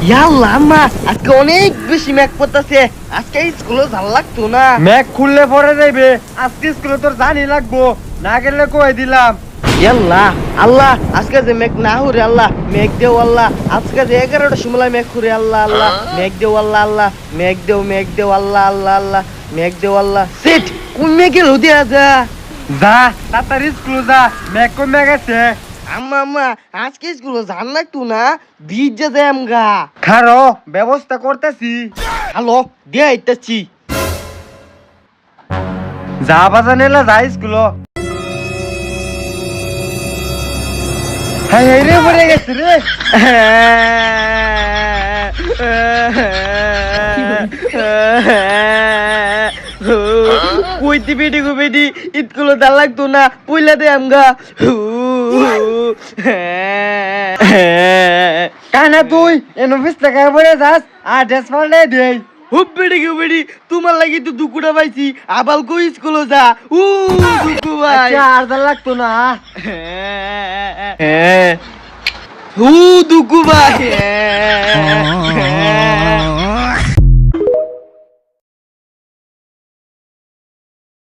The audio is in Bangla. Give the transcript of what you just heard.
ইয়াল্লা আম্মা আজকে অনেক বেশি ম্যাক পড়তাছে আজকে স্কুলে ভাল লাগতো না ম্যাক খুললে পরে যাইবে আজকে স্কুলে তোর জানি লাগবো না গেলে কই দিলাম ইয়াল্লা আল্লাহ আজকে যে ম্যাক না হুরে আল্লাহ ম্যাক দেও আল্লাহ আজকে যে 11টা সময় ম্যাক হুরে আল্লাহ আল্লাহ ম্যাক দেও আল্লাহ আল্লাহ ম্যাক দেও আল্লাহ আল্লাহ আল্লাহ ম্যাক দেও আল্লাহ সেট কোন ম্যাকে লুদিয়া যা যা তাড়াতাড়ি স্কুলে যা ম্যাক কমে গেছে আম্মা আম্মা আজকে স্কুলে জান লাগতো না বীজ যা যায় আমগা খারো ব্যবস্থা করতেছি হ্যালো দিয়ে আইতাছি যা বাজান এলা যা স্কুলে হ্যাঁ রে পড়ে গেছে রে কইতে বেডি গো বেডি ইতগুলো দা লাগতো না পইলা দে আমগা কানা তুই এন অফিস থেকে পড়ে যাস আর ড্রেস পাল্টে দেই হুপ বেডি গো বেডি তোমার লাগি তো দুকুটা পাইছি আবাল কই স্কুলে যা দুকু ভাই আচ্ছা আর দা লাগতো না দুকু ভাই